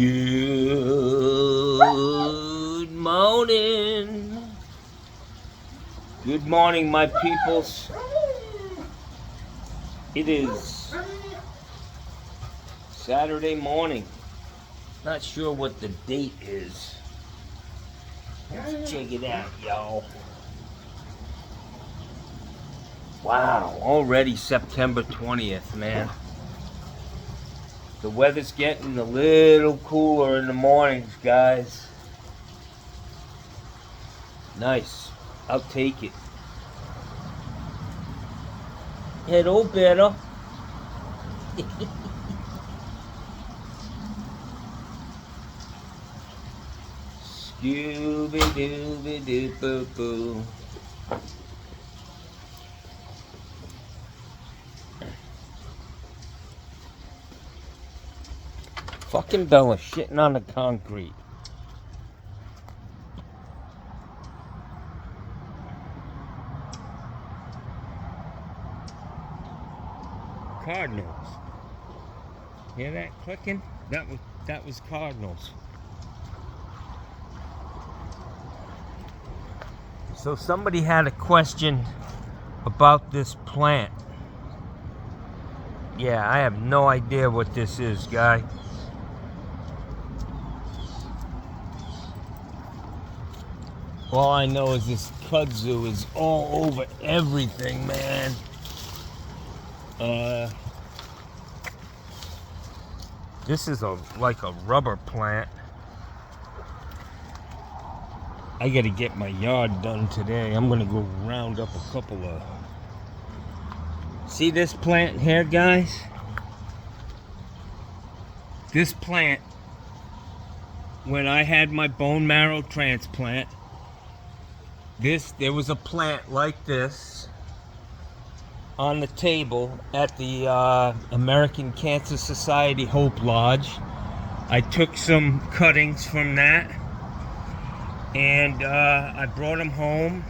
Good morning. Good morning, my peoples. It is Saturday morning. Not sure what the date is. Let's check it out, y'all. Wow, already September 20th, man. The weather's getting a little cooler in the mornings, guys. Nice. I'll take it. Hello, better. Scooby-Dooby-Doo-boo-boo. Fucking Bella shitting on the concrete. Cardinals. Hear that clicking? That was Cardinals. So somebody had a question about this plant. Yeah, I have no idea what this is, guy. All I know is this kudzu is all over everything, man. This is like a rubber plant. I gotta get my yard done today. I'm gonna go round up a couple of... See this plant here, guys? This plant, when I had my bone marrow transplant, there was a plant like this on the table at the American Cancer Society Hope Lodge. I took some cuttings from that and I brought them home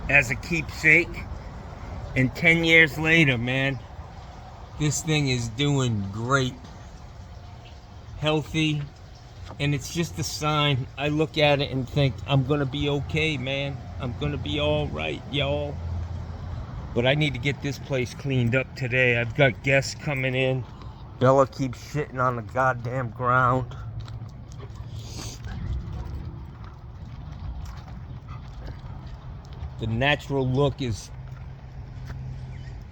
as a keepsake, and 10 years later, man, this thing is doing great, healthy, and it's just a sign. I look at it and think, I'm gonna be okay, man. I'm gonna be all right, y'all. But I need to get this place cleaned up today. I've got guests coming in. Bella keeps shitting on the goddamn ground. The natural look is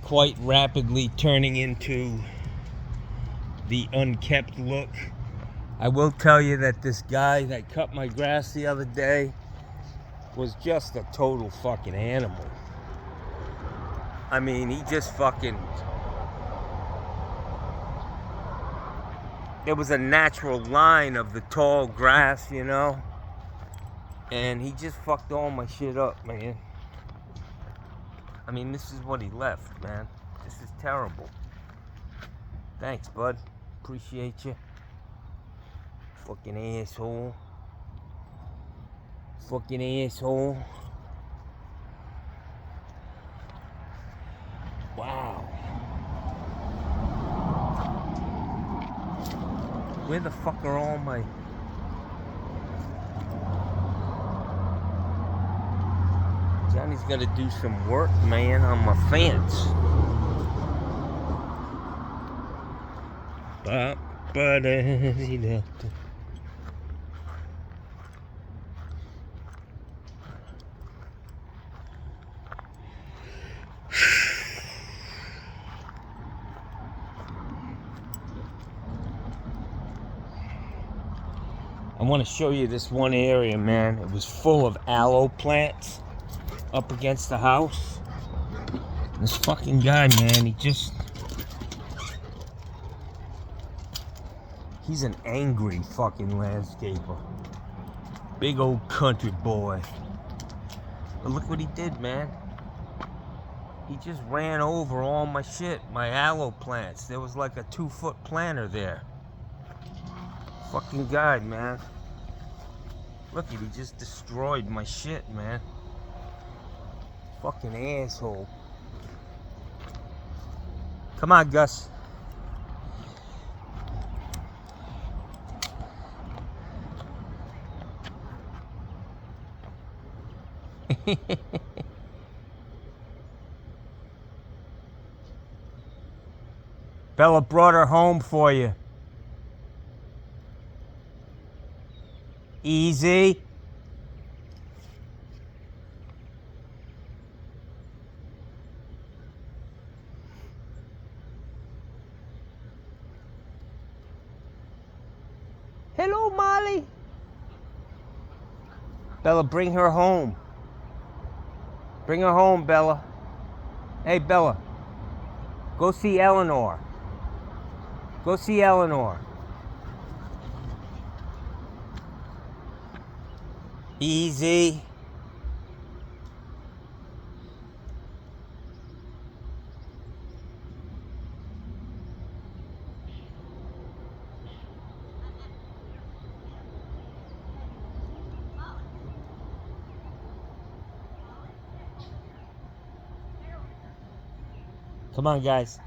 quite rapidly turning into the unkept look. I will tell you that this guy that cut my grass the other day was just a total fucking animal. I mean, he just fucking... There was a natural line of the tall grass, you know? And he just fucked all my shit up, man. I mean, this is what he left, man. This is terrible. Thanks, bud. Appreciate you. Fucking asshole. Fucking asshole. Wow. Where the fuck are all my... Johnny's got to do some work, man, on my fence. I want to show you this one area, man. It was full of aloe plants up against the house. This fucking guy, man, he's an angry fucking landscaper. Big old country boy. But look what he did, man. He just ran over all my shit, my aloe plants. There was like a 2-foot planter there. Fucking guy, man. Look at, he just destroyed my shit, man. Fucking asshole. Come on, Gus. Bella brought her home for you. Easy. Hello, Molly. Bella, bring her home. Bring her home, Bella. Hey, Bella. Go see Eleanor. Go see Eleanor. Easy. Come on, guys.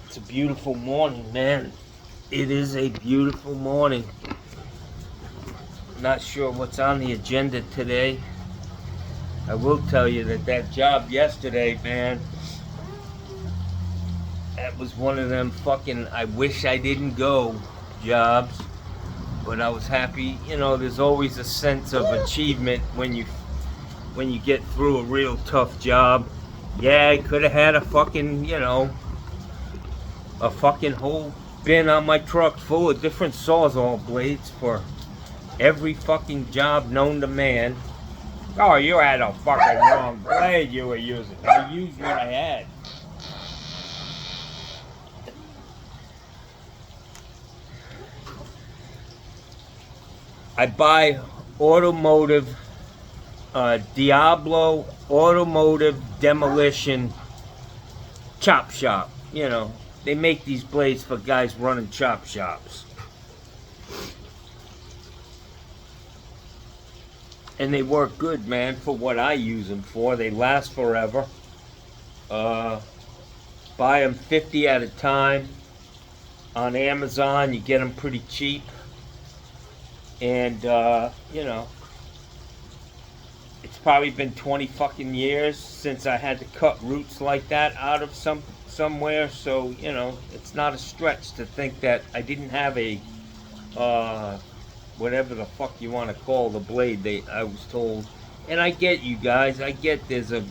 It's a beautiful morning, man. It is a beautiful morning. Not sure what's on the agenda today. I will tell you that job yesterday, man, that was one of them fucking I wish I didn't go jobs. But I was happy. You know, there's always a sense of achievement when you get through a real tough job. Yeah, I could have had a fucking, you know, a fucking whole bin on my truck full of different Sawzall blades for every fucking job known to man. Oh, you had a fucking wrong blade you were using. I used what I had. I buy automotive, Diablo Automotive Demolition Chop Shop. You know, they make these blades for guys running chop shops. And they work good, man, for what I use them for. They last forever. Buy them 50 at a time. On Amazon, you get them pretty cheap. And, you know, it's probably been 20 fucking years since I had to cut roots like that out of somewhere. So, you know, it's not a stretch to think that I didn't have a, whatever the fuck you want to call the blade I was told. And I get you guys. I get there's a,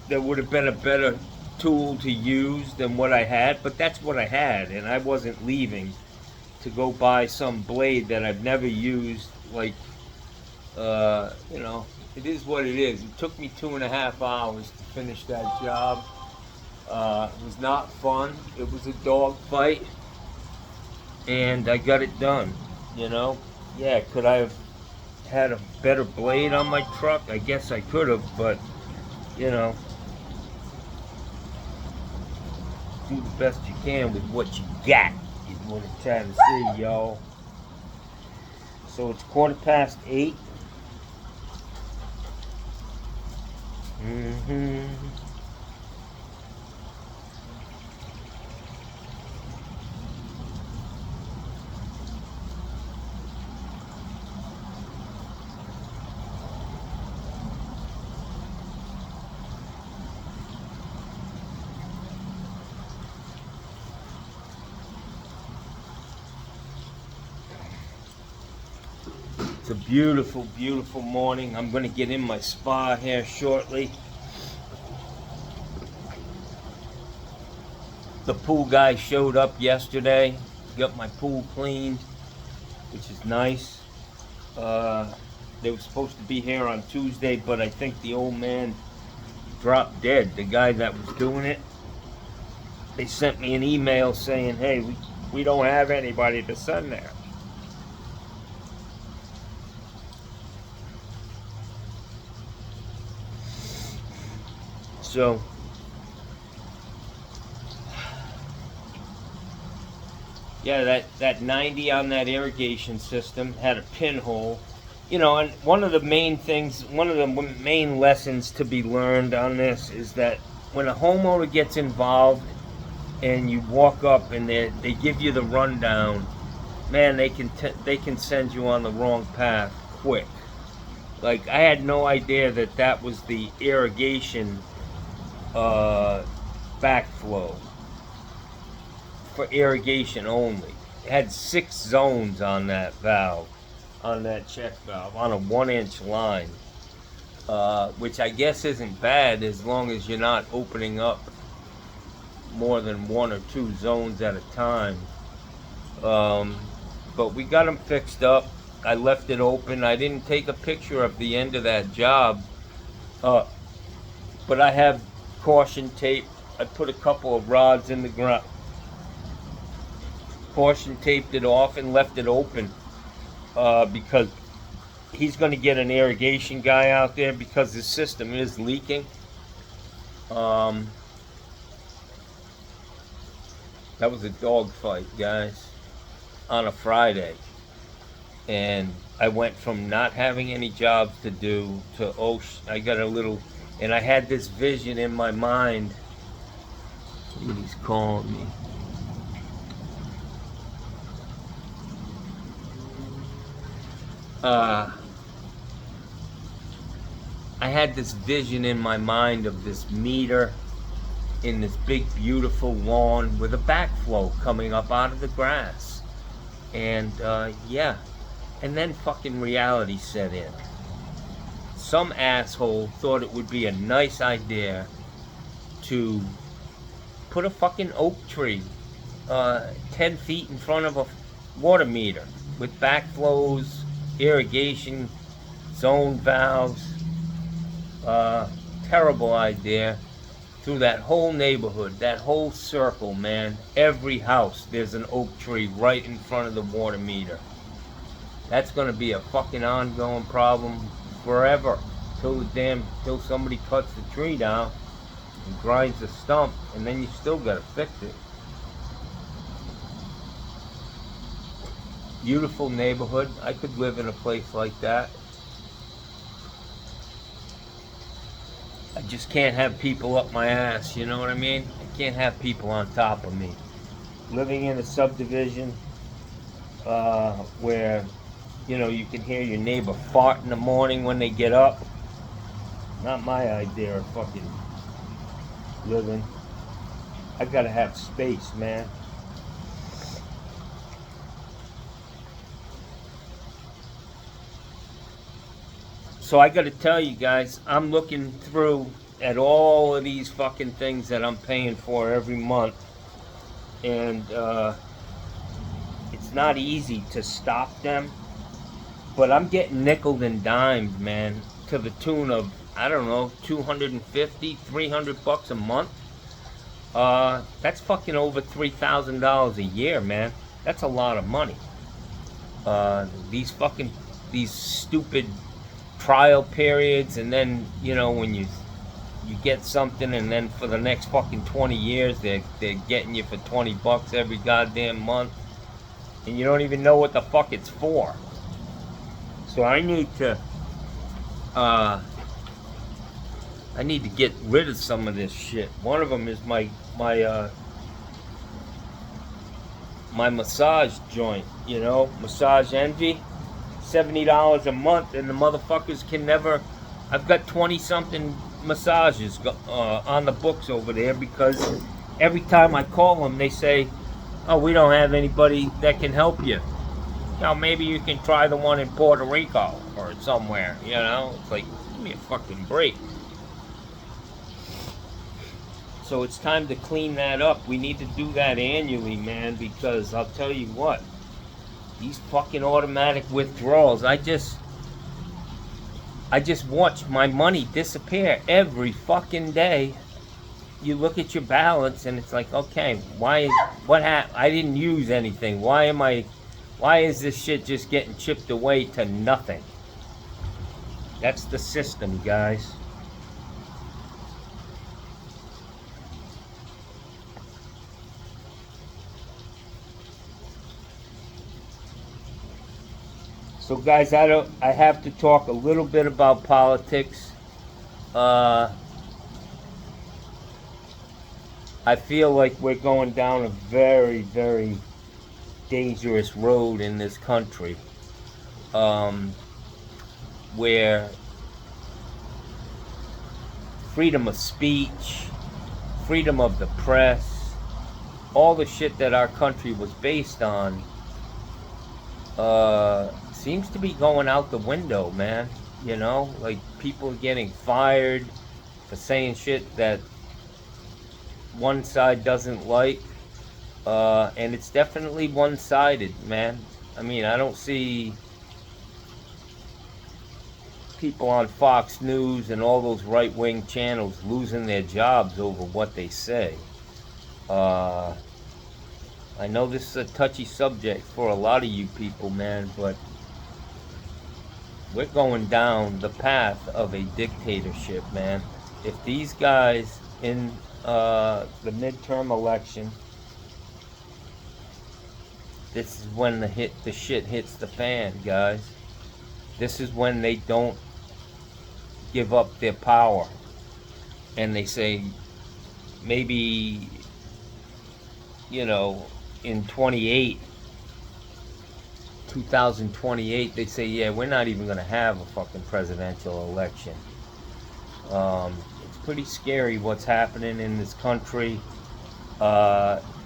there would have been a better tool to use than what I had. But that's what I had. And I wasn't leaving to go buy some blade that I've never used. Like, you know, it is what it is. It took me 2.5 hours to finish that job. It was not fun. It was a dog fight, and I got it done. You know, yeah. Could I have had a better blade on my truck? I guess I could have, but you know, do the best you can with what you got. What I'm trying to say, y'all. So it's 8:15. It's a beautiful, beautiful morning. I'm going to get in my spa here shortly. The pool guy showed up yesterday. Got my pool cleaned, which is nice. They were supposed to be here on Tuesday, but I think the old man dropped dead. The guy that was doing it, they sent me an email saying, hey, we don't have anybody to send there. So, yeah, that 90 on that irrigation system had a pinhole. You know, and one of the main lessons to be learned on this is that when a homeowner gets involved and you walk up and they give you the rundown, man, they can send you on the wrong path quick. Like, I had no idea that was the irrigation backflow for irrigation only. It had 6 zones on that valve, on that check valve, on a 1-inch line, which I guess isn't bad as long as you're not opening up more than 1 or 2 zones at a time. But we got them fixed up. I left it open. I didn't take a picture of the end of that job, but I have caution tape. I put a couple of rods in the ground, caution taped it off and left it open, because he's going to get an irrigation guy out there because the system is leaking. That was a dog fight, guys, on a Friday. And I went from not having any jobs to do to, I got a little, and I had this vision in my mind. He's calling me. I had this vision in my mind of this meter in this big beautiful lawn with a backflow coming up out of the grass. And yeah, and then fucking reality set in. Some asshole thought it would be a nice idea to put a fucking oak tree 10 feet in front of a water meter with backflows, irrigation, zone valves. Terrible idea. Through that whole neighborhood, that whole circle, man, every house there's an oak tree right in front of the water meter. That's gonna be a fucking ongoing problem forever till somebody cuts the tree down and grinds the stump, and then you still gotta fix it. Beautiful neighborhood. I could live in a place like that. I just can't have people up my ass, you know what I mean? I can't have people on top of me. Living in a subdivision where, you know, you can hear your neighbor fart in the morning when they get up. Not my idea of fucking living. I gotta have space, man. So I gotta tell you guys, I'm looking through at all of these fucking things that I'm paying for every month, and it's not easy to stop them, but I'm getting nickeled and dimed, man, to the tune of, I don't know, $250, $300 a month. That's fucking over $3,000 a year, man. That's a lot of money. These stupid trial periods, and then, you know, when you get something, and then for the next fucking 20 years they're getting you for $20 every goddamn month, and you don't even know what the fuck it's for. So I need to get rid of some of this shit. One of them is my massage joint, you know, Massage Envy. $70 a month, and the motherfuckers can never. I've got 20-something massages on the books over there, because every time I call them, they say, "Oh, we don't have anybody that can help you. Now maybe you can try the one in Puerto Rico or somewhere." You know, it's like, give me a fucking break. So it's time to clean that up. We need to do that annually, man, because I'll tell you what. These fucking automatic withdrawals, I just watch my money disappear every fucking day. You look at your balance and it's like, okay, what happened? I didn't use anything. Why is this shit just getting chipped away to nothing? That's the system, guys. So, guys, I have to talk a little bit about politics. I feel like we're going down a very, very dangerous road in this country, where freedom of speech, freedom of the press, all the shit that our country was based on, seems to be going out the window, man. You know, like people are getting fired for saying shit that one side doesn't like, and it's definitely one-sided, man. I mean, I don't see people on Fox News and all those right-wing channels losing their jobs over what they say. I know this is a touchy subject for a lot of you people, man, but we're going down the path of a dictatorship, man. If these guys in the midterm election, this is when the shit hits the fan, guys. This is when they don't give up their power, and they say, maybe, you know, in 2028, they say, yeah, we're not even going to have a fucking presidential election. It's pretty scary what's happening in this country.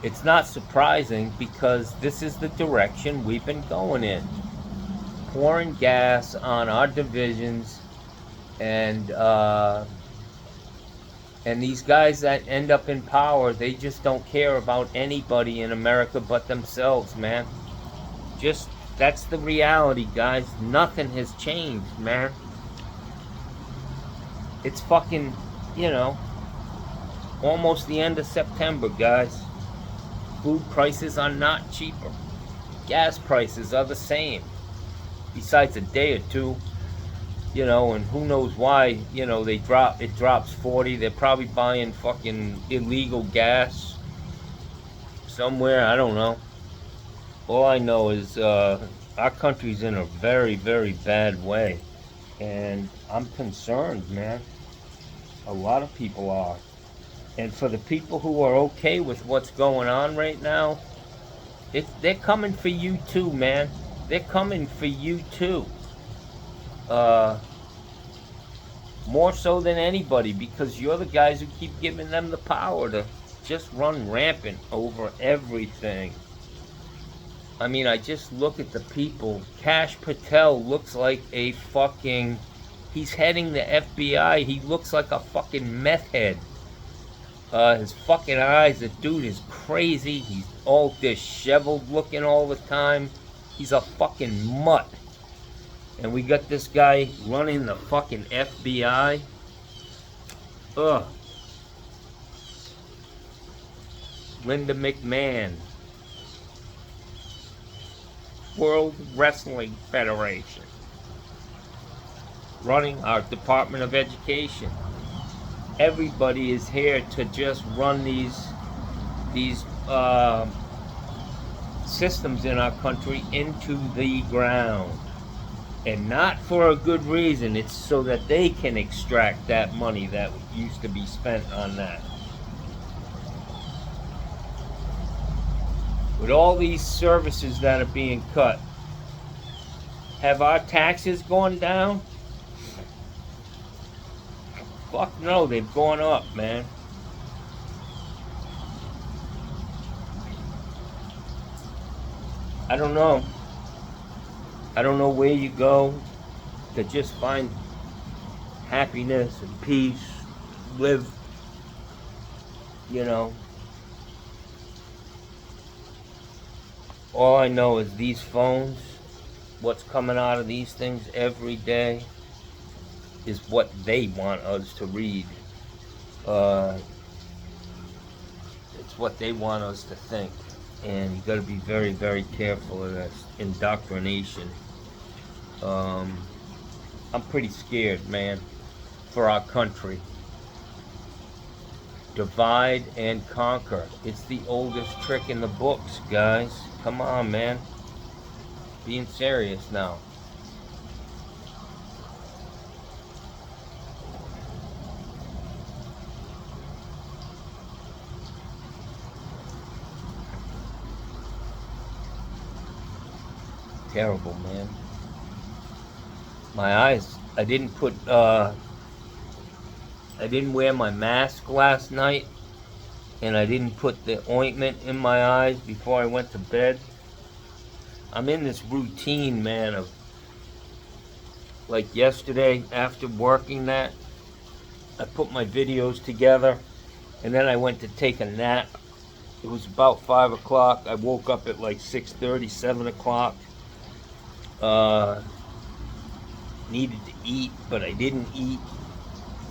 It's not surprising because this is the direction we've been going in. Pouring gas on our divisions, and these guys that end up in power, they just don't care about anybody in America but themselves, man. That's the reality, guys. Nothing has changed, man. It's fucking, almost the end of September, guys. Food prices are not cheaper. Gas prices are the same. Besides a day or two, and who knows why, it drops 40. They're probably buying fucking illegal gas somewhere, I don't know. All I know is our country's in a very, very bad way. And I'm concerned, man. A lot of people are. And for the people who are okay with what's going on right now, they're coming for you too, man. They're coming for you too. More so than anybody, because you're the guys who keep giving them the power to just run rampant over everything. I mean, I just look at the people. Kash Patel looks like a fucking... He's heading the FBI. He looks like a fucking meth head. His fucking eyes, the dude is crazy. He's all disheveled looking all the time. He's a fucking mutt. And we got this guy running the fucking FBI. Ugh. Linda McMahon. World Wrestling Federation. Running our Department of Education. Everybody is here to just run these systems in our country into the ground. And not for a good reason. It's so that they can extract that money that used to be spent on that. With all these services that are being cut, have our taxes gone down? Fuck no, they've gone up, man. I don't know. I don't know where you go to just find happiness and peace, live, All I know is these phones, what's coming out of these things every day, is what they want us to read. Uh, it's what they want us to think. And you got to be very, very careful of this indoctrination. Um, I'm pretty scared, man, for our country. Divide and conquer. It's the oldest trick in the books, guys. Come on, man. Being serious now. Terrible, man. My eyes. I didn't wear my mask last night, and I didn't put the ointment in my eyes before I went to bed. I'm in this routine, man, of like yesterday after working that, I put my videos together, and then I went to take a nap. It was about 5 o'clock. I woke up at like 6:30, 7 o'clock. Needed to eat, but I didn't eat.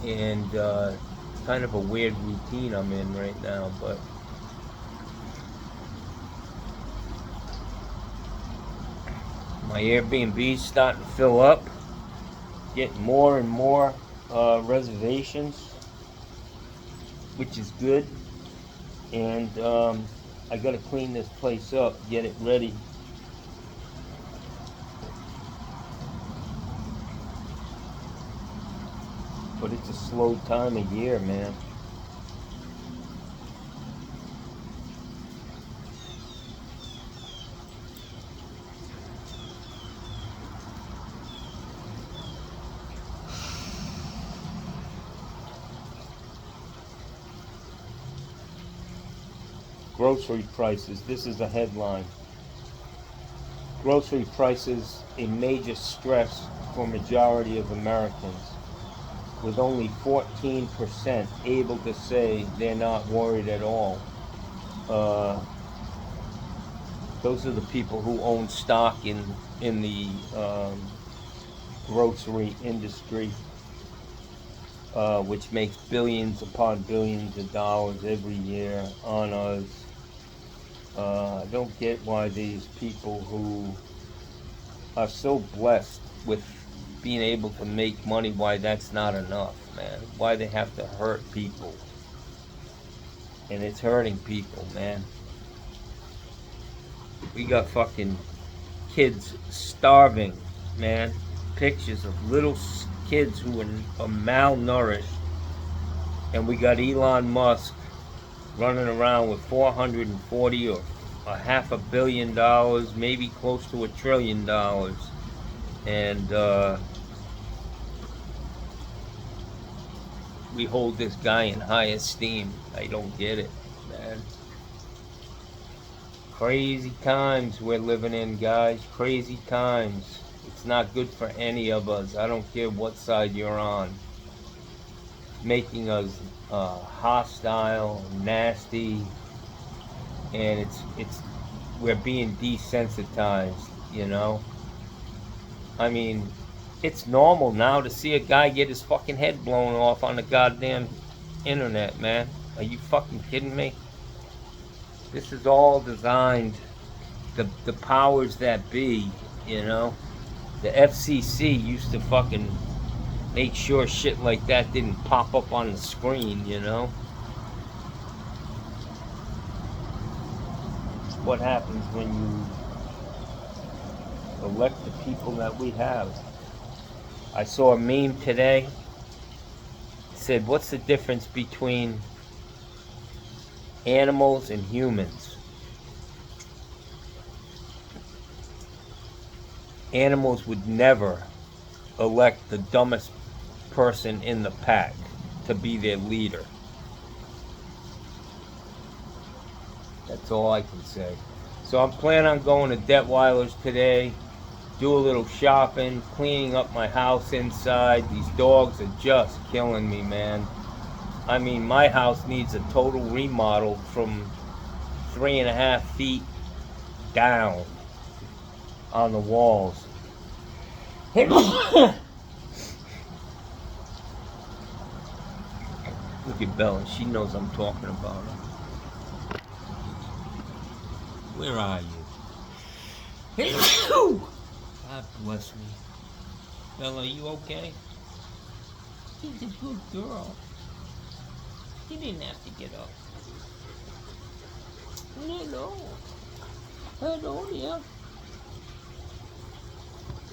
And it's kind of a weird routine I'm in right now, but my Airbnb's starting to fill up. Getting more and more reservations, which is good. And I gotta clean this place up, get it ready. But it's a slow time of year, man. Grocery prices. This is a headline. Grocery prices a major stress for majority of Americans, with only 14% able to say they're not worried at all. Those are the people who own stock in the grocery industry, which makes billions upon billions of dollars every year on us. I don't get why these people who are so blessed with being able to make money, why that's not enough, man. Why they have to hurt people. And it's hurting people, man. We got fucking kids starving, man. Pictures of little kids who are malnourished. And we got Elon Musk running around with 440 or a $500 million, maybe close to $1 trillion. And we hold this guy in high esteem. I don't get it, man. Crazy times we're living in, guys. Crazy times. It's not good for any of us. I don't care what side you're on. Making us hostile, nasty, and we're being desensitized, you know. I mean, it's normal now to see a guy get his fucking head blown off on the goddamn internet, man. Are you fucking kidding me? This is all designed, the powers that be, you know. The FCC used to fucking make sure shit like that didn't pop up on the screen, you know. What happens when you elect the people that we have? I saw a meme today. It said, what's the difference between animals and humans? Animals would never elect the dumbest person in the pack to be their leader. That's all I can say. So I'm planning on going to Detweiler's today, do a little shopping, cleaning up my house inside. These dogs are just killing me, man. I mean, my house needs a total remodel from 3.5 feet down on the walls. your Bella. She knows I'm talking about her. Where are you? God bless me. Bella, are you okay? She's a good girl. She didn't have to get up. No. Hello, yeah.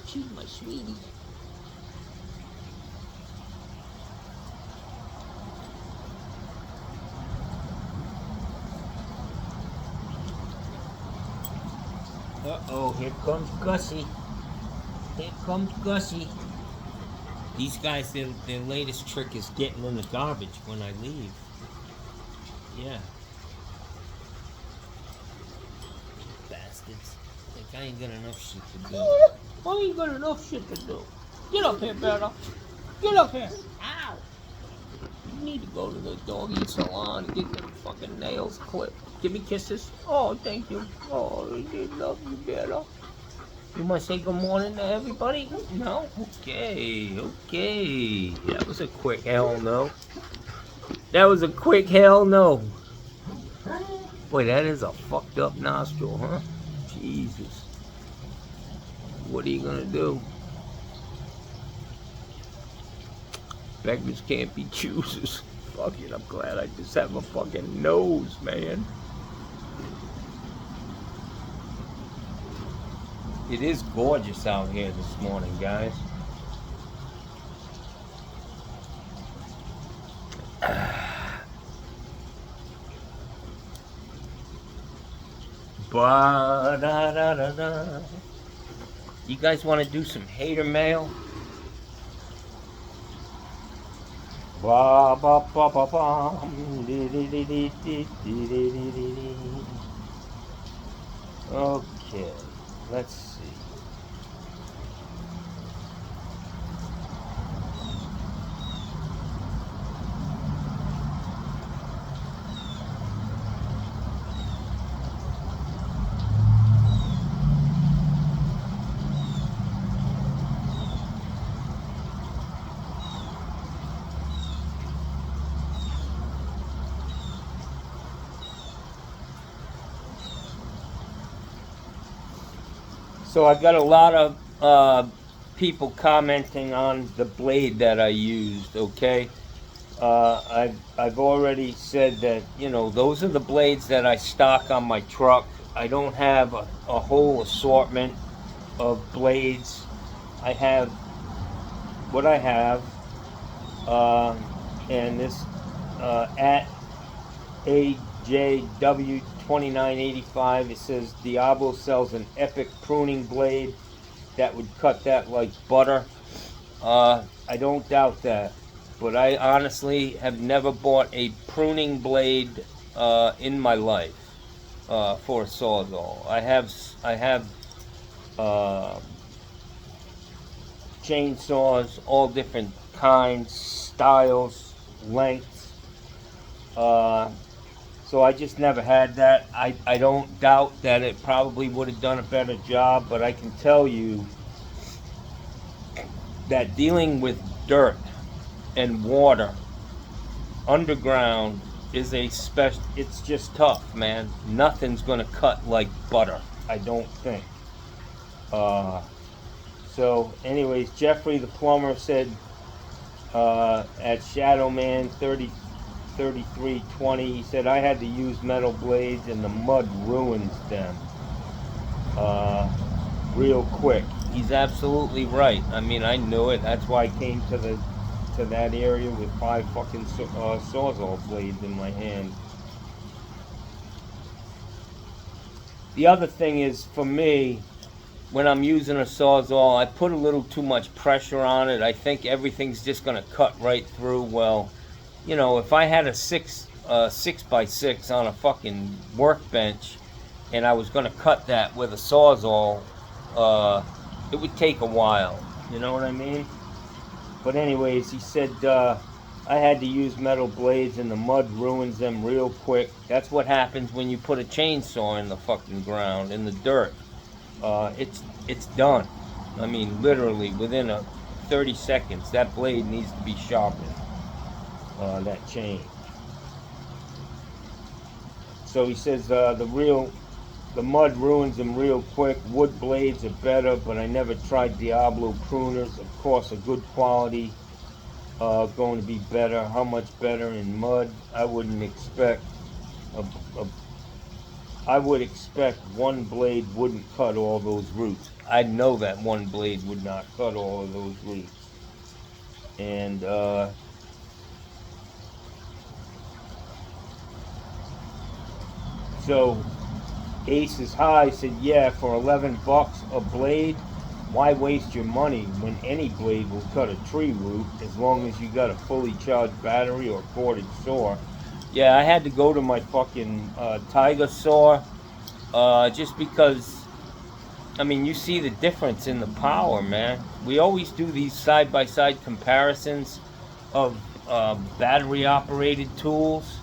She's my sweetie. Uh-oh, here comes Gussie. Here comes Gussie. These guys, their latest trick is getting in the garbage when I leave. Yeah. Bastards. Like I ain't got enough shit to do. I ain't got enough shit to do. Get up here, Berta. Get up here. Ow. You need to go to the doggy salon and get them fucking nails clipped. Give me kisses. Oh, thank you. Oh, I did love you, Berta. You want to say good morning to everybody? No? Okay. That was a quick hell no. That was a quick hell no. Boy, that is a fucked up nostril, huh? Jesus. What are you gonna do? Beggars can't be choosers. Fuck it, I'm glad I just have a fucking nose, man. It is gorgeous out here this morning, guys. Ba-da-da-da-da. You guys want to do some hater mail? Ba ba ba ba ba. Okay, let's see. So I got a lot of people commenting on the blade that I used. Okay, I've already said that, you know, those are the blades that I stock on my truck. I don't have a whole assortment of blades. I have what I have, and this at AJW2985, it says Diablo sells an epic pruning blade that would cut that like butter. I don't doubt that, but I honestly have never bought a pruning blade in my life for a Sawzall. I have chainsaws, all different kinds, styles, lengths. So I just never had that. I don't doubt that it probably would have done a better job, but I can tell you that dealing with dirt and water underground is it's just tough, man. Nothing's gonna cut like butter, I don't think. So anyways, Jeffrey the plumber said at Shadowman 3320, he said I had to use metal blades and the mud ruins them real quick. He's absolutely right. I mean, I knew it. That's why I came to that area with 5 fucking Sawzall blades in my hand. The other thing is, for me, when I'm using a Sawzall, I put a little too much pressure on it. I think everything's just going to cut right through. Well, you know, if I had a 6x6 on a fucking workbench and I was going to cut that with a Sawzall, it would take a while. You know what I mean? But anyways, he said I had to use metal blades and the mud ruins them real quick. That's what happens when you put a chainsaw in the fucking ground, in the dirt. It's done. I mean, literally within 30 seconds, that blade needs to be sharpened. That chain. So he says the mud ruins them real quick. Wood blades are better, but I never tried Diablo pruners. Of course, a good quality going to be better. How much better in mud? I wouldn't expect a, a I would expect one blade wouldn't cut all those roots. I know that one blade would not cut all of those roots. And so Ace is High said, yeah, for 11 bucks a blade, why waste your money when any blade will cut a tree root as long as you got a fully charged battery or corded saw. Yeah, I had to go to my fucking Tiger saw just because, I mean, you see the difference in the power, man. We always do these side-by-side comparisons of battery-operated tools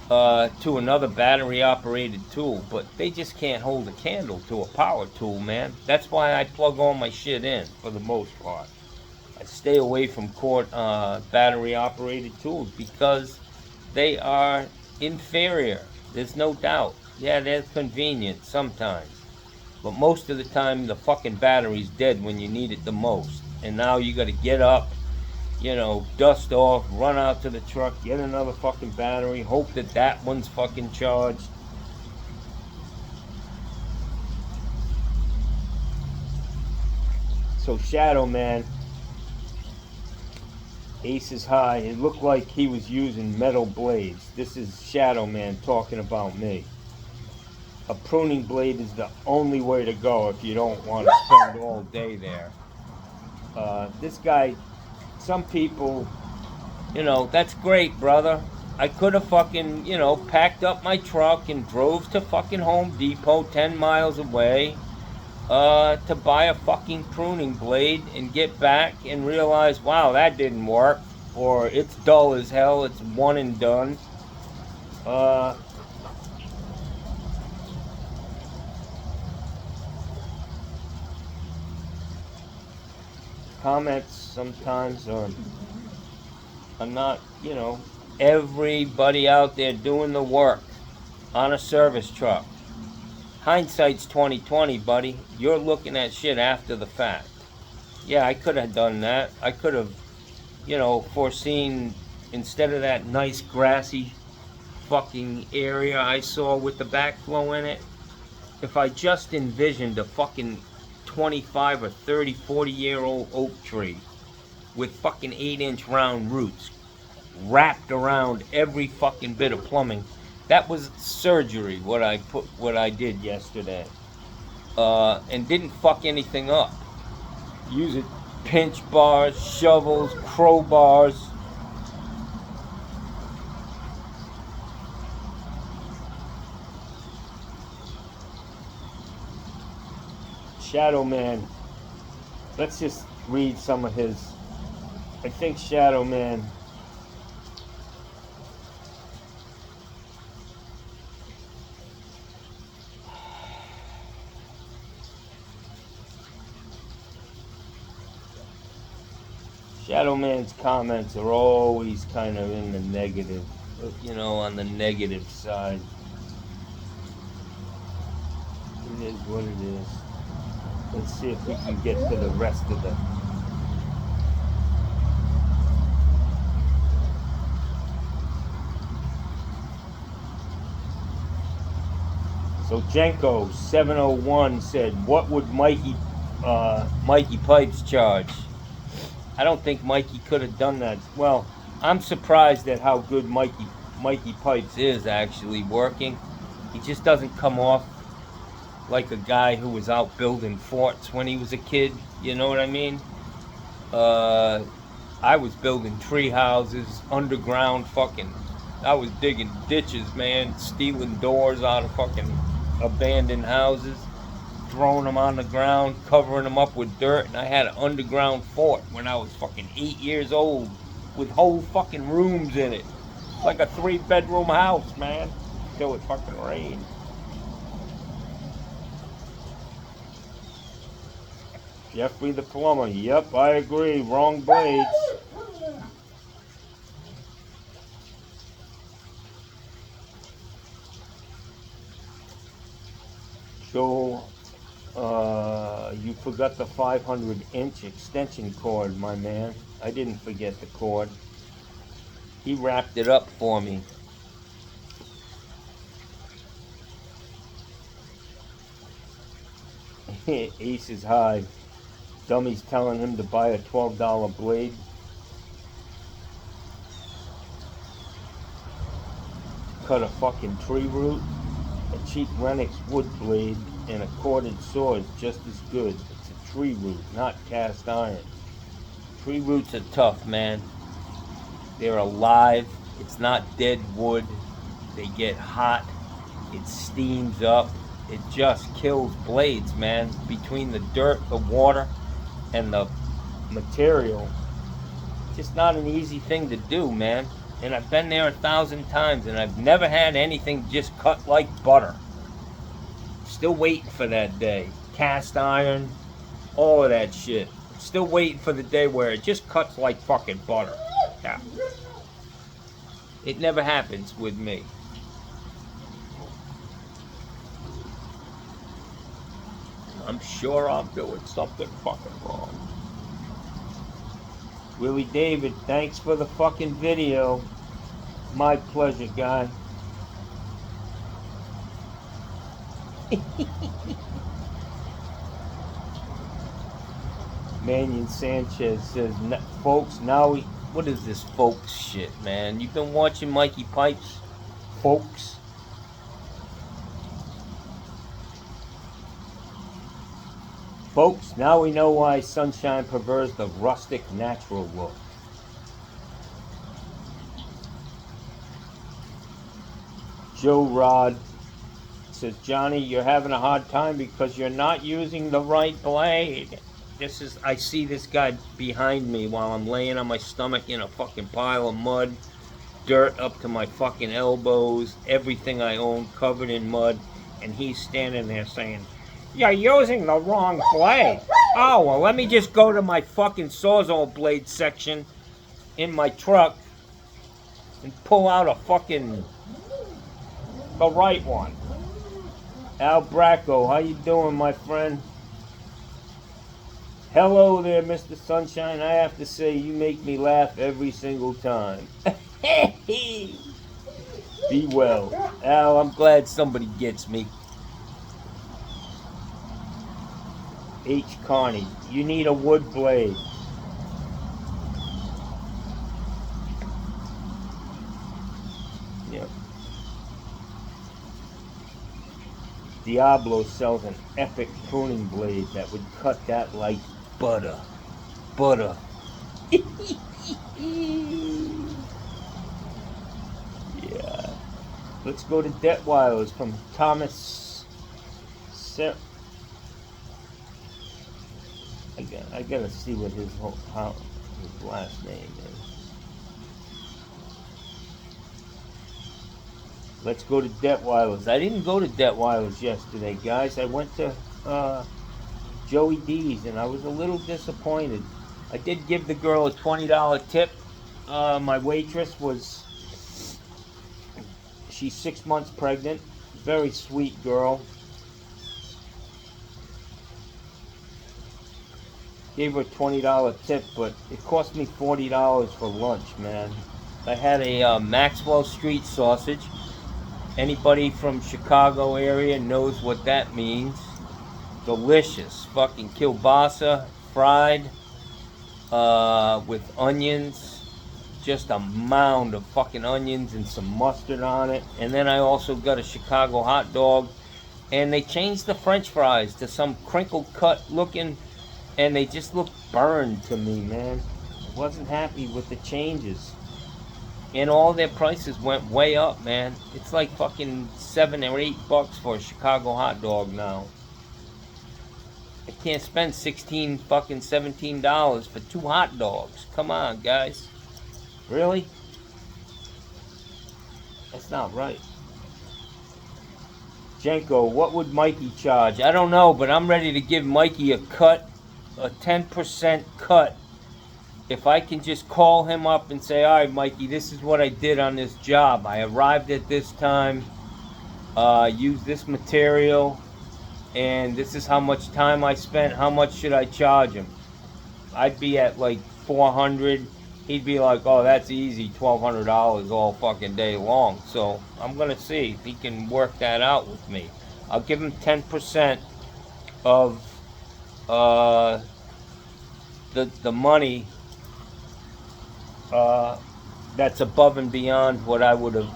to another battery-operated tool, but they just can't hold a candle to a power tool, man. That's why I plug all my shit in, for the most part. I stay away from battery-operated tools because they are inferior. There's no doubt. Yeah, they're convenient sometimes. But most of the time, the fucking battery's dead when you need it the most. And now you gotta get up, dust off, run out to the truck, get another fucking battery, hope that that one's fucking charged. So Shadow Man, Ace is High, it looked like he was using metal blades. This is Shadow Man talking about me. A pruning blade is the only way to go if you don't want to spend all day there. This guy, some people, that's great, brother. I could have fucking, packed up my truck and drove to fucking Home Depot 10 miles away to buy a fucking pruning blade and get back and realize, wow, that didn't work. Or it's dull as hell, it's one and done. Comments sometimes are not, everybody out there doing the work on a service truck. Hindsight's 20/20, buddy. You're looking at shit after the fact. Yeah, I could have done that. I could have, foreseen, instead of that nice grassy fucking area I saw with the backflow in it, if I just envisioned a fucking 25 or 30, 40-year-old oak tree with fucking 8-inch round roots wrapped around every fucking bit of plumbing. That was surgery, what I did yesterday. And didn't fuck anything up. Use it, pinch bars, shovels, crowbars. Shadow Man, let's just read some of his. I think Shadow Man Shadow Man's comments are always kind of in the negative, on the negative side. It is what it is. Let's see if we can get to the rest of the. So Jenko 701 said, "What would Mikey Pipes charge?" I don't think Mikey could have done that. Well, I'm surprised at how good Mikey Pipes is actually working. He just doesn't come off like a guy who was out building forts when he was a kid. You know what I mean? I was building tree houses, underground fucking. I was digging ditches, man, stealing doors out of fucking abandoned houses, throwing them on the ground, covering them up with dirt, and I had an underground fort when I was fucking 8 years old with whole fucking rooms in it. Like a 3-bedroom house, man, until it fucking rained. Jeffrey the plumber, yep, I agree, wrong blades. Joel, you forgot the 500-inch extension cord, my man. I didn't forget the cord. He wrapped it up for me. Ace is high. Dummy's telling him to buy a $12 blade. Cut a fucking tree root. A cheap Renix wood blade and a corded saw is just as good. It's a tree root, not cast iron. Tree roots are tough, man. They're alive. It's not dead wood. They get hot. It steams up. It just kills blades, man. Between the dirt, the water, and the material. Just not an easy thing to do, man. And I've been there 1,000 times, and I've never had anything just cut like butter. Still waiting for that day. Cast iron, all of that shit. Still waiting for the day where it just cuts like fucking butter. Yeah. It never happens with me. I'm sure I'm doing something fucking wrong. Willie David, thanks for the fucking video. My pleasure, guy. Manion Sanchez says, folks, now we... What is this folks shit, man? You've been watching Mikey Pipes? Folks? Folks, now we know why Sunshine prefers the rustic, natural look. Joe Rod says, Johnny, you're having a hard time because you're not using the right blade. This is, I see this guy behind me while I'm laying on my stomach in a fucking pile of mud, dirt up to my fucking elbows, everything I own covered in mud, and he's standing there saying, you're using the wrong blade. Oh, well, let me just go to my fucking Sawzall blade section in my truck and pull out a fucking, the right one. Al Bracco, how you doing, my friend? Hello there, Mr. Sunshine. I have to say, you make me laugh every single time. Be well. Al, I'm glad somebody gets me. H. Carney, you need a wood blade. Yep. Diablo sells an epic pruning blade that would cut that like butter. Butter. Yeah. Let's go to Detweilers from Thomas. I gotta see what his last name is. Let's go to Detweilers. I didn't go to Detweilers yesterday, guys. I went to Joey D's, and I was a little disappointed. I did give the girl a $20 tip. My waitress she's 6 months pregnant. Very sweet girl. Gave her a $20 tip, but it cost me $40 for lunch, man. I had a Maxwell Street sausage. Anybody from Chicago area knows what that means. Delicious. Fucking kielbasa, fried, with onions. Just a mound of fucking onions and some mustard on it. And then I also got a Chicago hot dog. And they changed the French fries to some crinkle cut looking, and they just look burned to me, man. I wasn't happy with the changes. And all their prices went way up, man. It's like fucking $7 or $8 for a Chicago hot dog now. I can't spend $17 for 2 hot dogs. Come on, guys. Really? That's not right. Jenko, what would Mikey charge? I don't know, but I'm ready to give Mikey a cut. A 10% cut. If I can just call him up and say, all right, Mikey, this is what I did on this job. I arrived at this time, used this material, and this is how much time I spent. How much should I charge him? I'd be at like 400. He'd be like, oh, that's easy, $1,200 all fucking day long. So I'm gonna see if he can work that out with me. I'll give him 10% of the money that's above and beyond what I would have.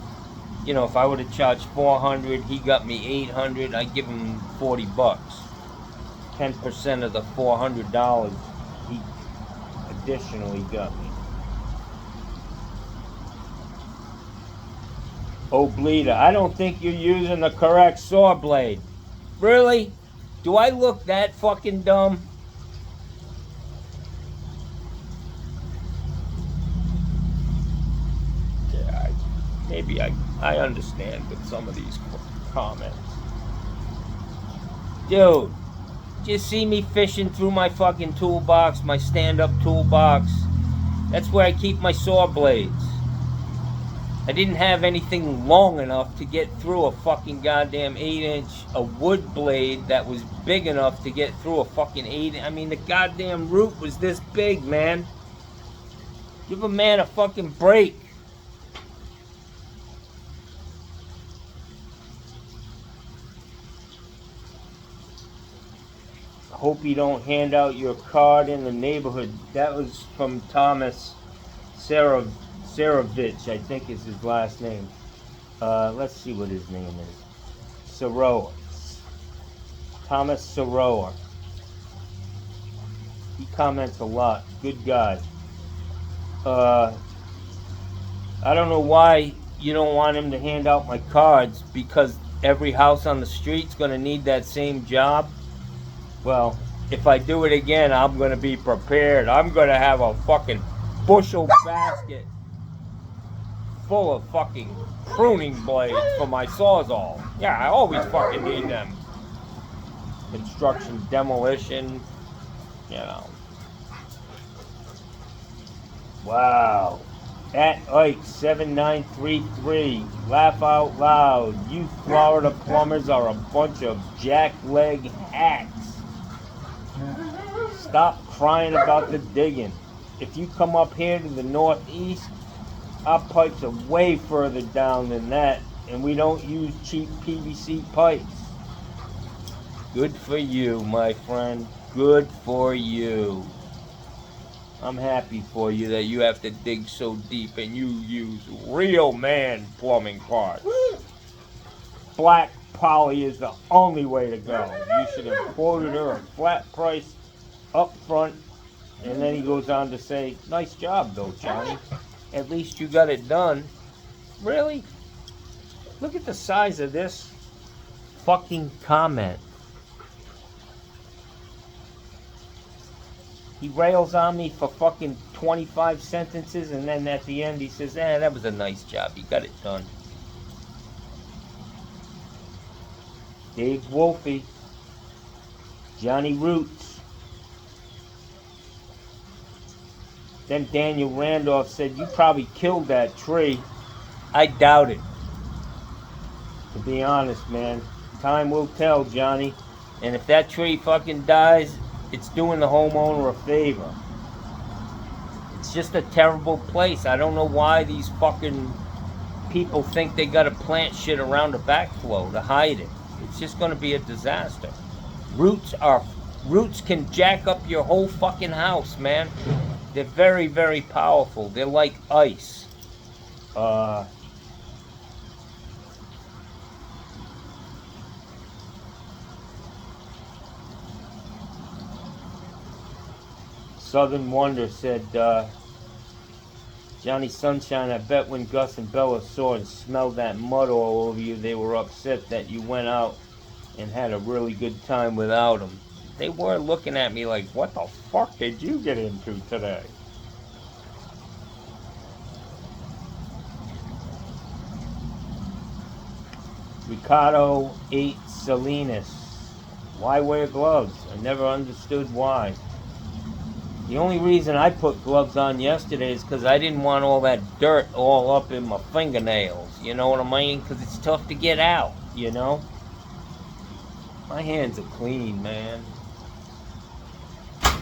You know, if I would have charged 400, he got me 800. I'd give him $40. 10% of the $400 he additionally got me. Oh, Bleeder, I don't think you're using the correct saw blade. Really? Do I look that fucking dumb? Yeah, maybe I understand with some of these comments. Dude, just see me fishing through my fucking toolbox, my stand-up toolbox. That's where I keep my saw blades. I didn't have anything long enough to get through a fucking goddamn 8-inch, a wood blade that was big enough to get through a fucking 8. I mean, the goddamn root was this big, man. Give a man a fucking break. I hope you don't hand out your card in the neighborhood. That was from Thomas Saravich, I think is his last name. Let's see what his name is. Saroa. Thomas Saroa. He comments a lot. Good guy. I don't know why you don't want him to hand out my cards, because every house on the street's going to need that same job. Well, if I do it again, I'm going to be prepared. I'm going to have a fucking bushel basket full of fucking pruning blades for my Sawzall. Yeah, I always fucking need them. Construction, demolition, you know. Wow. At Ike 7933, laugh out loud. You Florida plumbers are a bunch of jackleg hacks. Stop crying about the digging. If you come up here to the northeast, our pipes are way further down than that, and we don't use cheap PVC pipes. Good for you, my friend. Good for you. I'm happy for you that you have to dig so deep and you use real man plumbing parts. Black poly is the only way to go. You should have quoted her a flat price up front. And then he goes on to say, nice job though, Johnny. At least you got it done. Really? Look at the size of this fucking comment. He rails on me for fucking 25 sentences, and then at the end he says, that was a nice job. You got it done. Dave Wolfie. Johnny Roots. Then Daniel Randolph said, you probably killed that tree. I doubt it. To be honest, man. Time will tell, Johnny. And if that tree fucking dies, it's doing the homeowner a favor. It's just a terrible place. I don't know why these fucking people think they gotta plant shit around the backflow to hide it. It's just gonna be a disaster. Roots can jack up your whole fucking house, man. They're very, very powerful. They're like ice. Southern Wonder said, Johnny Sunshine, I bet when Gus and Bella saw and smelled that mud all over you, they were upset that you went out and had a really good time without them. They were looking at me like, what the fuck did you get into today? Ricardo 8 Salinas. Why wear gloves? I never understood why. The only reason I put gloves on yesterday is because I didn't want all that dirt all up in my fingernails. You know what I mean? Because it's tough to get out, you know? My hands are clean, man.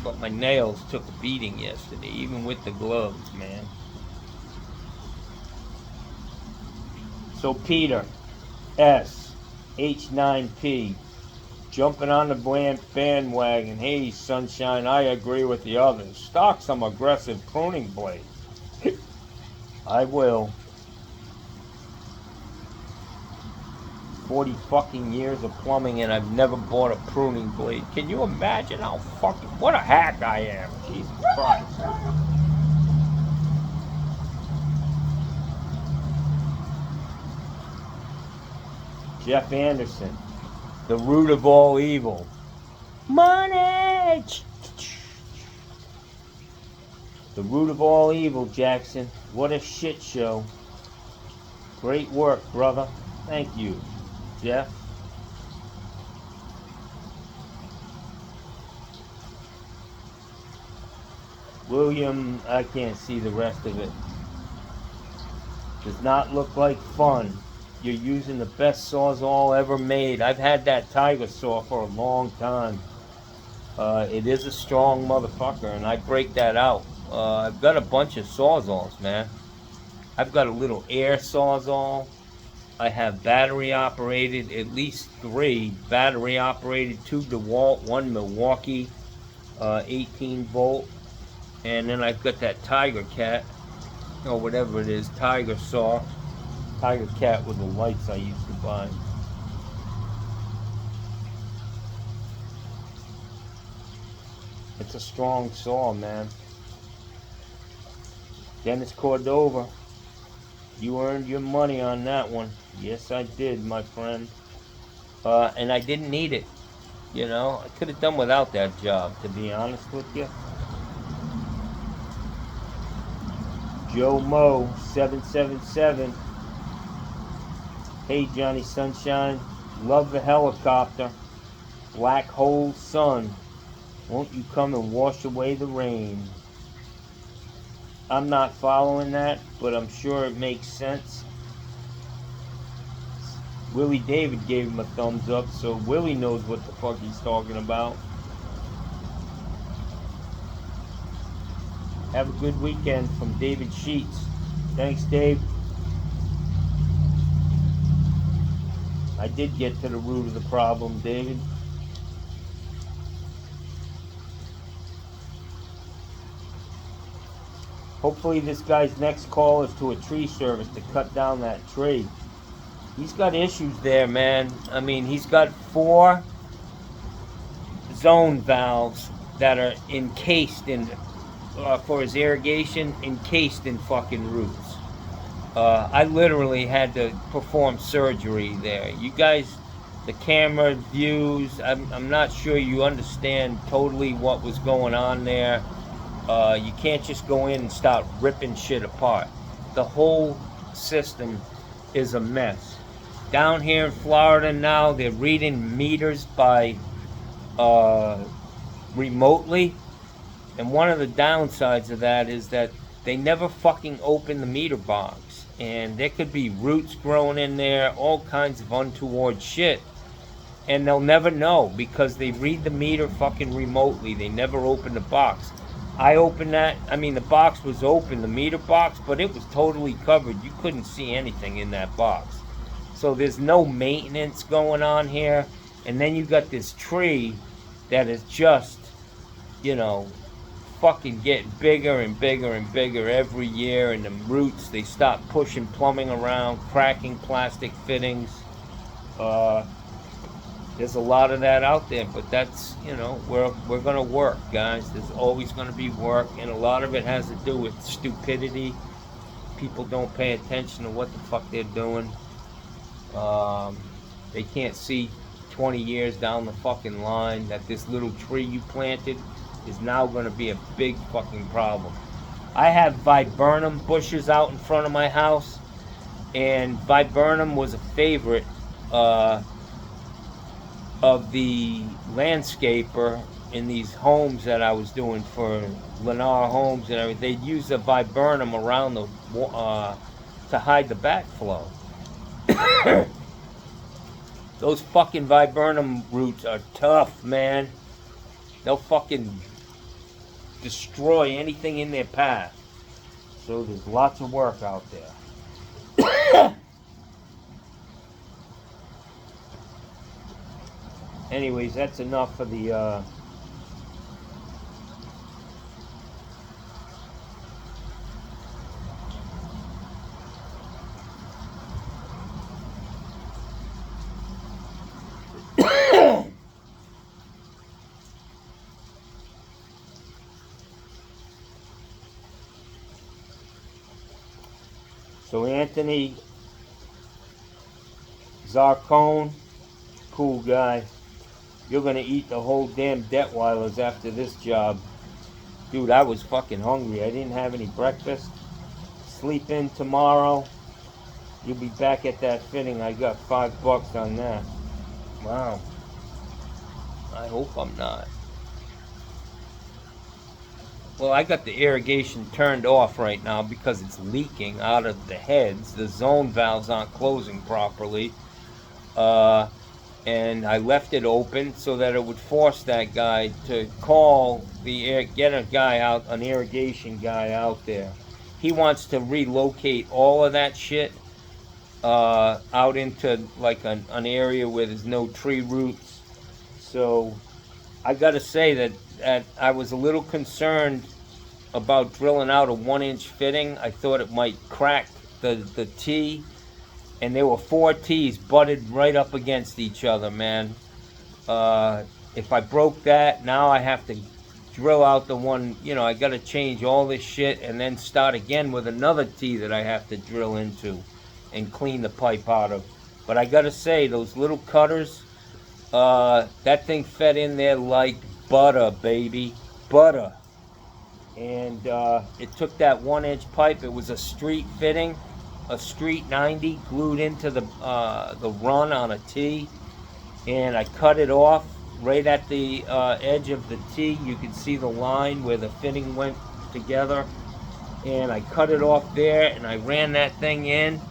But my nails took a beating yesterday, even with the gloves, man. So Peter S. H9P jumping on the bandwagon. Hey, Sunshine, I agree with the others. Stock some aggressive pruning blade. I will. 40 fucking years of plumbing and I've never bought a pruning blade. Can you imagine how fucking... What a hack I am. Jesus Christ. Jeff Anderson. The root of all evil. Money! The root of all evil, Jackson. What a shit show. Great work, brother. Thank you, Jeff. William, I can't see the rest of it. Does not look like fun. You're using the best sawzall ever made. I've had that Tiger saw for a long time. It is a strong motherfucker, and I break that out. I've got a bunch of sawzalls, man. I've got a little air sawzall. I have battery operated, at least 3 battery operated, 2 DeWalt, 1 Milwaukee, 18 volt. And then I've got that Tiger Cat, or whatever it is, Tiger saw. Tiger Cat with the lights I used to buy. It's a strong saw, man. Dennis Cordova, you earned your money on that one. Yes, I did, my friend. And I didn't need it. You know, I could have done without that job, to be honest with you. Joe Mo 777. Hey Johnny Sunshine, love the helicopter. Black hole sun, won't you come and wash away the rain? I'm not following that, but I'm sure it makes sense. Willie David gave him a thumbs up, so Willie knows what the fuck he's talking about. Have a good weekend from David Sheets. Thanks, Dave. I did get to the root of the problem, David. Hopefully this guy's next call is to a tree service to cut down that tree. He's got issues there, man. I mean, he's got 4 zone valves that are encased in, for his irrigation, encased in fucking roots. I literally had to perform surgery there. You guys, the camera views, I'm not sure you understand totally what was going on there. You can't just go in and start ripping shit apart. The whole system is a mess. Down here in Florida now, they're reading meters by remotely. And one of the downsides of that is that they never fucking open the meter box. And there could be roots growing in there, all kinds of untoward shit. And they'll never know because they read the meter fucking remotely. They never open the box. I opened that, I mean the box was open, the meter box, but it was totally covered. You couldn't see anything in that box. So there's no maintenance going on here. And then you got this tree that is just, you know, fucking getting bigger and bigger and bigger every year. And the roots, they stop pushing plumbing around, cracking plastic fittings. There's a lot of that out there, but that's, you know, we're going to work, guys. There's always going to be work, and a lot of it has to do with stupidity. People don't pay attention to what the fuck they're doing. They can't see 20 years down the fucking line that this little tree you planted is now going to be a big fucking problem. I have viburnum bushes out in front of my house, and viburnum was a favorite of the landscaper in these homes that I was doing for Lennar Homes and everything. They'd use a viburnum around the to hide the backflow. Those fucking viburnum roots are tough, man. They'll fucking destroy anything in their path. So there's lots of work out there. Anyways, that's enough for the So Anthony Zarcone, cool guy. You're gonna eat the whole damn Detweilers after this job. Dude, I was fucking hungry. I didn't have any breakfast. Sleep in tomorrow. You'll be back at that fitting. I got $5 on that. Wow. I hope I'm not. Well, I got the irrigation turned off right now because it's leaking out of the heads. The zone valves aren't closing properly. And I left it open so that it would force that guy to call get a guy out, an irrigation guy out there. He wants to relocate all of that shit out into like an area where there's no tree roots. So I gotta say that I was a little concerned about drilling out a 1-inch fitting. I thought it might crack the T, and there were 4 T's butted right up against each other, man. If I broke that, now I have to drill out the one, I gotta change all this shit and then start again with another T that I have to drill into and clean the pipe out of. But I gotta say, those little cutters, that thing fed in there like butter, baby. Butter. And it took that 1-inch pipe. It was a street fitting, a street 90 glued into the run on a T, and I cut it off right at the edge of the T. You can see the line where the fitting went together, and I cut it off there, and I ran that thing in,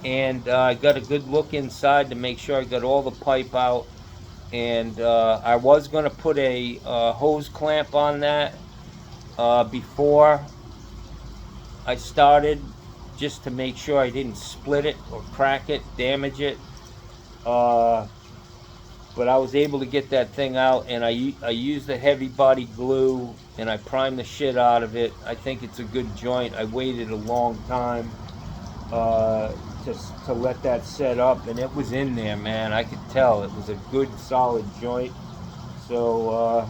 and I got a good look inside to make sure I got all the pipe out. And I was going to put a hose clamp on that before I started, just to make sure I didn't split it or crack it, damage it. But I was able to get that thing out, and I used the heavy body glue, and I primed the shit out of it. I think it's a good joint. I waited a long time to let that set up, and it was in there, man. I could tell it was a good solid joint. So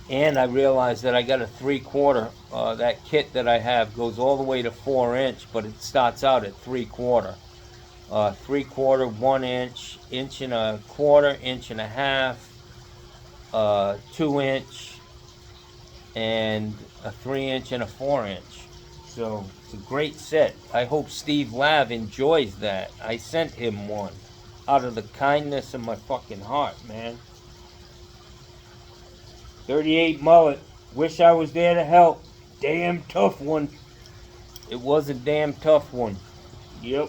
and I realized that I got a 3/4. That kit that I have goes all the way to 4-inch, but it starts out at 3/4. 3/4, 1-inch, 1.25 inches, 1.5 inches, 2-inch, and a 3-inch and a 4-inch. So it's a great set. I hope Steve Lav enjoys that. I sent him one out of the kindness of my fucking heart, man. 38 mullet. Wish I was there to help. Damn tough one. It was a damn tough one. Yep.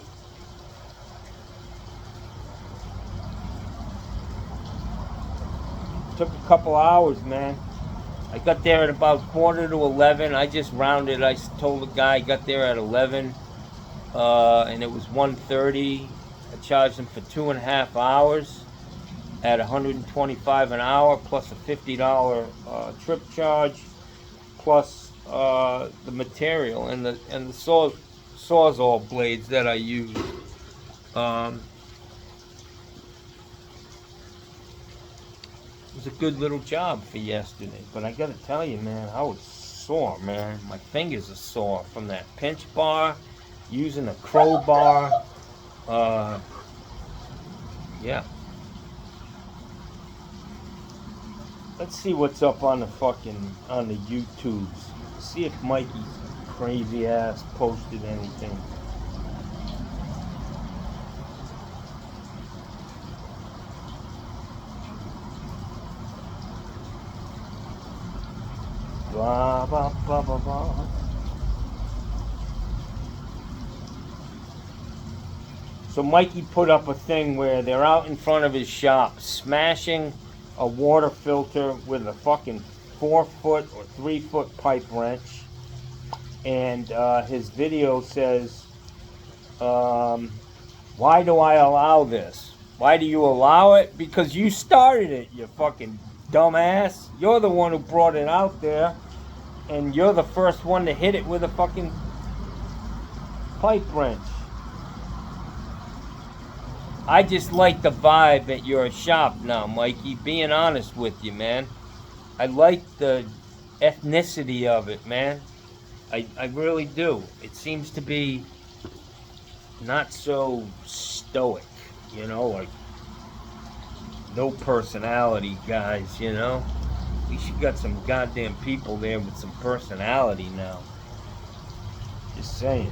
Took a couple hours, man. I got there at about 10:45. I just rounded. I told the guy I got there at 11, and it was 1:30. I charged him for 2.5 hours at $125 an hour, plus a $50 trip charge, plus the material and the sawzall blades that I used. It was a good little job for yesterday, but I gotta tell you, man, I was sore, man. My fingers are sore from that pinch bar, using a crowbar. Yeah. Let's see what's up on the YouTubes. See if Mikey's crazy ass posted anything. Blah, blah, blah, blah, blah. So Mikey put up a thing where they're out in front of his shop smashing a water filter with a fucking 4-foot or 3-foot pipe wrench. And his video says, why do I allow this? Why do you allow it? Because you started it, you fucking dumbass. You're the one who brought it out there. And you're the first one to hit it with a fucking pipe wrench. I just like the vibe at your shop now, Mikey. Being honest with you, man. I like the ethnicity of it, man. I really do. It seems to be not so stoic, you know, like no personality guys, you know. At least you got some goddamn people there with some personality now. Just saying.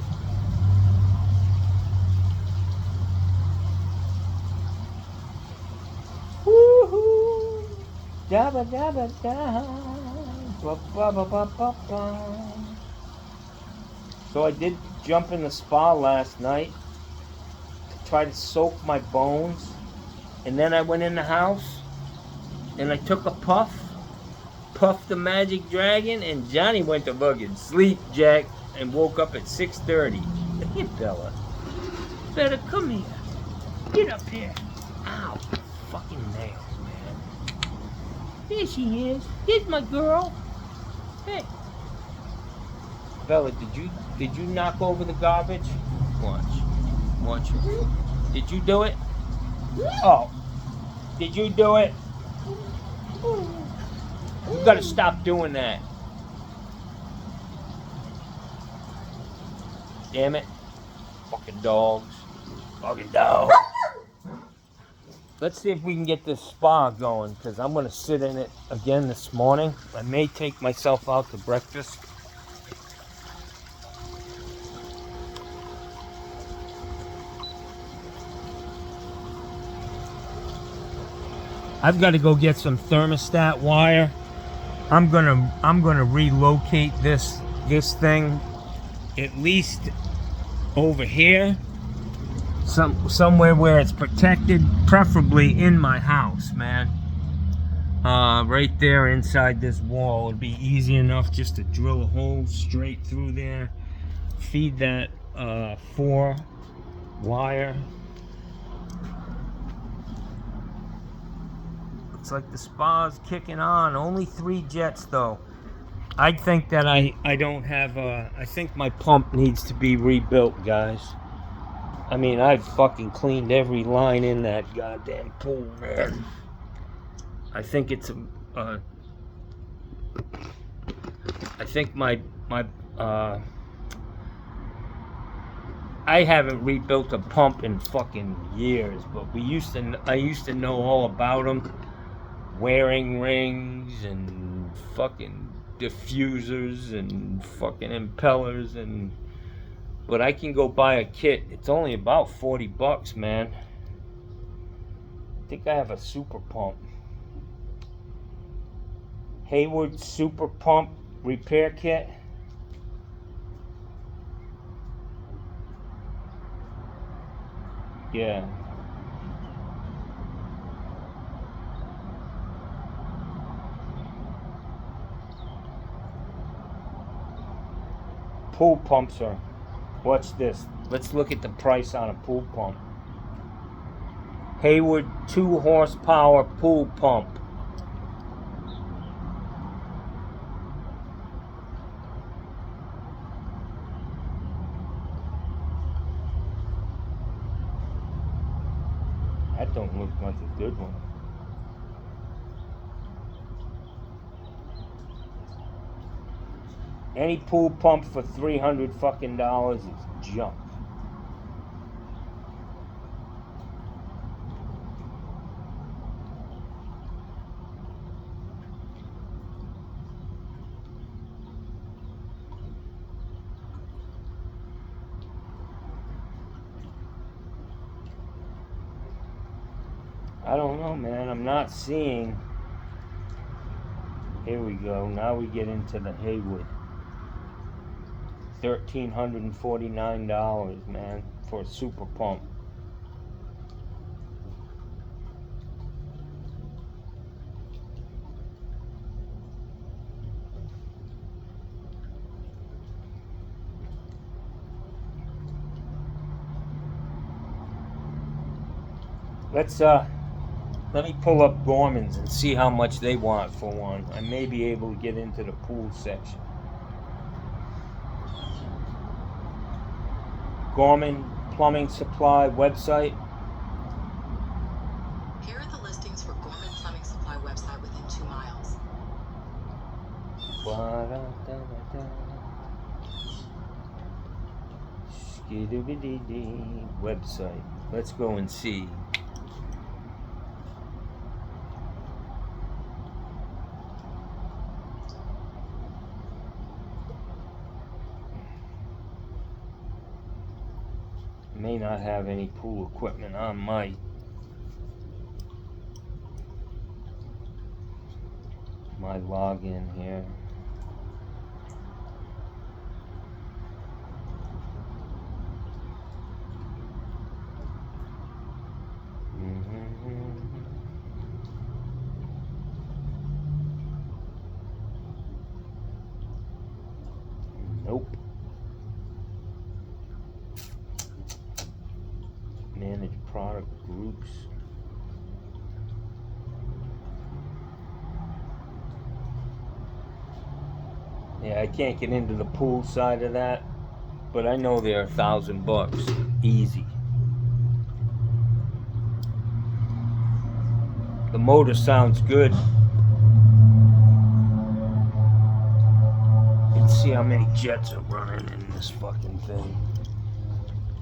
Woohoo! Dabba dabba da. Ba ba ba ba ba ba. So I did jump in the spa last night to try to soak my bones. And then I went in the house and I took a puffed the magic dragon, and Johnny went to fucking sleep, Jack, and woke up at 6:30. Hey, Bella. Better come here. Get up here. Ow. Fucking nails, man. There she is. Here's my girl. Hey. Bella, did you knock over the garbage? Watch. Did you do it? Oh. Did you do it? You gotta stop doing that. Damn it. Fucking dogs. Fucking dogs. Let's see if we can get this spa going, because I'm gonna sit in it again this morning. I may take myself out to breakfast. I've got to go get some thermostat wire. I'm gonna relocate this thing at least over here, somewhere where it's protected, preferably in my house, man. Right there inside this wall. It'd be easy enough just to drill a hole straight through there, feed that 4 wire. Looks like the spa's kicking on. Only 3 jets though. I think that I don't have I think my pump needs to be rebuilt, guys. I mean, I've fucking cleaned every line in that goddamn pool, man. I think it's I think my I haven't rebuilt a pump in fucking years, but I used to know all about them. Wearing rings and fucking diffusers and fucking impellers, but I can go buy a kit. It's only about $40, man. I think I have a super pump. Hayward super pump repair kit. Yeah. Pool pumps are, watch this. Let's look at the price on a pool pump. Hayward 2 horsepower pool pump. That don't look like a good one. Any pool pump for $300 fucking dollars is junk. I don't know, man. I'm not seeing. Here we go. Now we get into the Hayward. $1,349, man, for a super pump. Let me pull up Gorman's and see how much they want for one. I may be able to get into the pool section. Gorman Plumbing Supply website. Here are the listings for Gorman Plumbing Supply website within 2 miles. Website. Let's go and see. May not have any pool equipment on my login here. Nope. Manage product groups. Yeah, I can't get into the pool side of that, but I know they're $1,000 easy. The motor sounds good. Let's see how many jets are running in this fucking thing.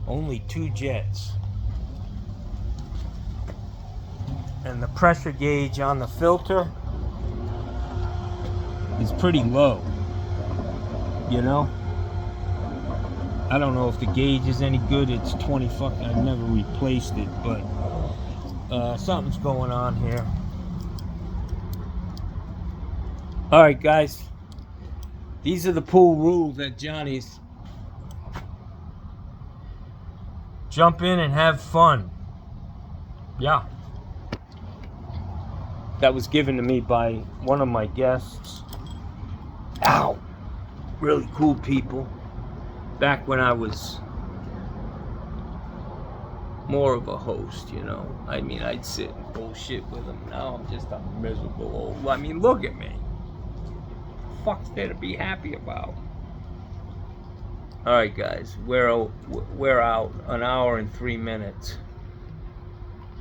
Only 2 jets. And the pressure gauge on the filter is pretty low. You know? I don't know if the gauge is any good. It's 20 fucking. I've never replaced it, but something's going on here. Alright, guys. These are the pool rules at Johnny's. Jump in and have fun. Yeah. That was given to me by one of my guests. Ow! Really cool people. Back when I was more of a host, you know. I mean, I'd sit and bullshit with them. Now I'm just a miserable old... I mean, look at me. What the fuck's there to be happy about? Alright, guys. We're out 1 hour and 3 minutes.